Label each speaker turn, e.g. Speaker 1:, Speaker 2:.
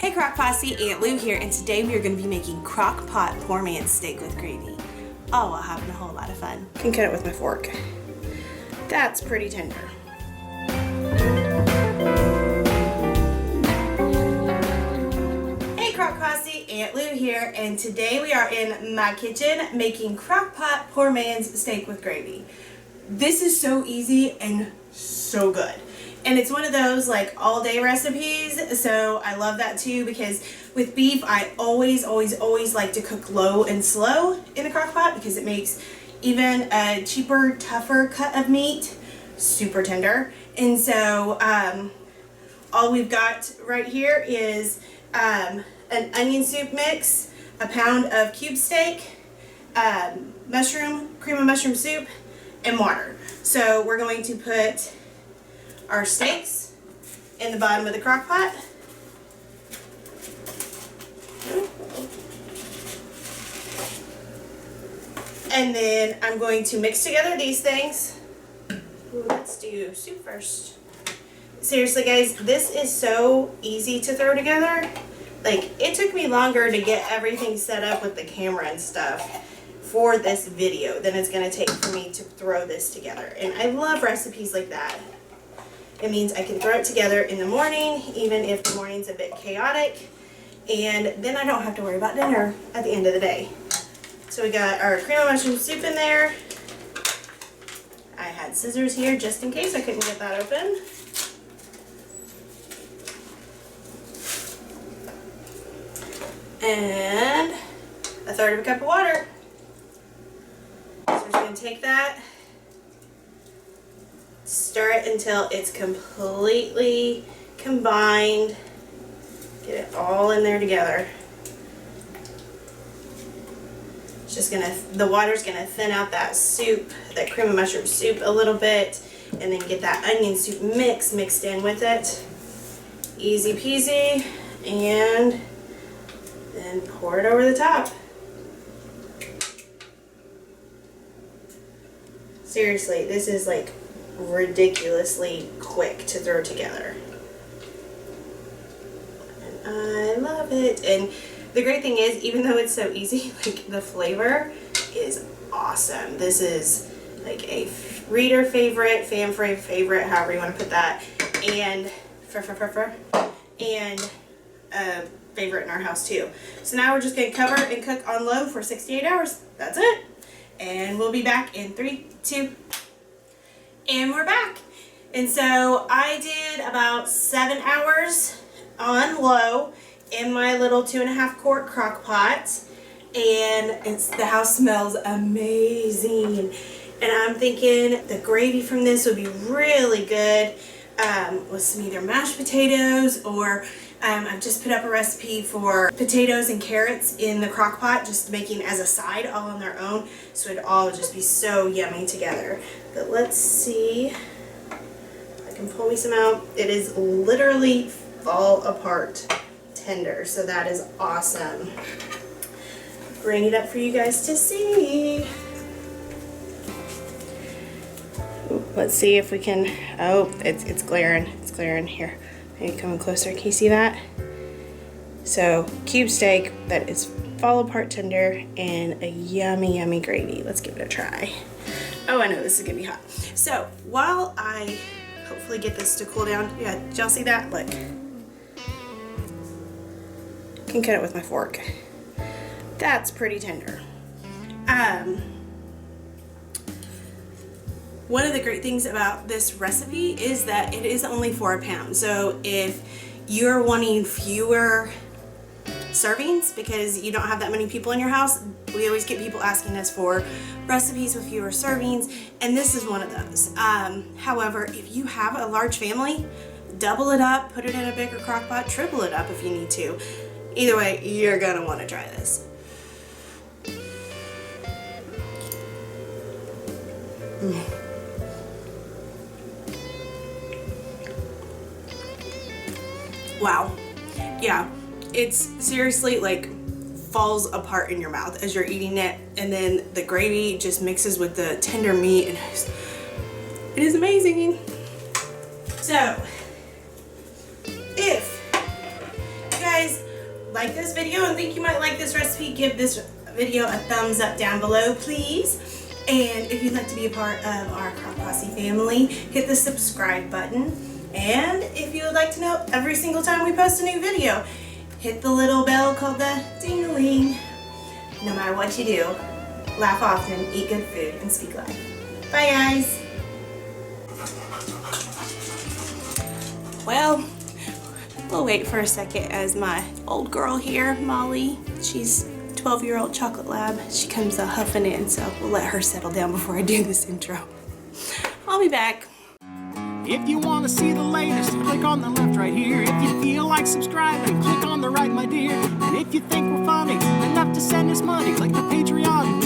Speaker 1: Hey Crock Posse, Aunt Lou here, and today we are going to be making crock pot poor man's steak with gravy. Oh, while having a whole lot of fun. I can cut it with my fork. That's pretty tender. Hey Crock Posse, Aunt Lou here, and today we are in my kitchen making crock pot poor man's steak with gravy. This is so easy and so good. And it's one of those like all day recipes, so I love that too, because with beef I always like to cook low and slow in the crock pot because it makes even a cheaper, tougher cut of meat super tender. And so all we've got right here is an onion soup mix, a pound of cube steak, cream of mushroom soup, and water. So we're going to put our steaks in the bottom of the crock pot. And then I'm going to mix together these things. Ooh, let's do soup first. Seriously guys, this is so easy to throw together. Like, it took me longer to get everything set up with the camera and stuff for this video than it's going to take for me to throw this together. And I love recipes like that. It means I can throw it together in the morning, even if the morning's a bit chaotic, and then I don't have to worry about dinner at the end of the day. So we got our cream of mushroom soup in there. I had scissors here just in case I couldn't get that open. And a third of a cup of water. So we're just going to take that, stir it until it's completely combined. Get it all in there together. It's just the water's gonna thin out that soup, that cream of mushroom soup a little bit, and then get that onion soup mix mixed in with it. Easy peasy, and then pour it over the top. Seriously, this is like ridiculously quick to throw together. And I love it. And the great thing is, even though it's so easy, like the flavor is awesome. This is like a reader favorite, fan favorite, however you want to put that, and and a favorite in our house too. So now we're just going to cover and cook on low for 68 hours. That's it. And we'll be back in 3, 2, and we're back. And so I did about 7 hours on low in my little 2.5 quart crock pot, and the house smells amazing. And I'm thinking the gravy from this would be really good with some either mashed potatoes, or I've just put up a recipe for potatoes and carrots in the crock pot, just making as a side all on their own, so it'd all just be so yummy together. But let's see if I can pull me some out. It is literally fall apart tender, so that is awesome. Bring it up for you guys to see. Let's see if we can, oh, it's glaring. It's glaring here. Maybe coming closer. Can you see that? So, cube steak that is fall apart tender and a yummy, yummy gravy. Let's give it a try. Oh, I know this is gonna be hot. So, while I hopefully get this to cool down, yeah, did y'all see that? Look. I can cut it with my fork. That's pretty tender. One of the great things about this recipe is that it is only for a pound. So if you're wanting fewer servings because you don't have that many people in your house, we always get people asking us for recipes with fewer servings, and this is one of those. However, if you have a large family, double it up, put it in a bigger crock pot, triple it up if you need to. Either way, you're gonna want to try this. Wow. Yeah, it's seriously like falls apart in your mouth as you're eating it, and then the gravy just mixes with the tender meat, and it is amazing. So if you guys guys like this video and think you might like this recipe, give this video a thumbs up down below, please. And if you'd like to be a part of our Crock Posse family, hit the subscribe button. And if you would like to know every single time we post a new video, hit the little bell called the ding-a-ling. No matter what you do, laugh often, eat good food, and speak life. Bye, guys. Well, we'll wait for a second as my old girl here, Molly, she's 12-year-old chocolate lab. She comes huffing in, so we'll let her settle down before I do this intro. I'll be back.
Speaker 2: If you want to see the latest, click on the left right here. If you feel like subscribing, click on the right, my dear. And if you think we're funny enough to send us money, click the Patreon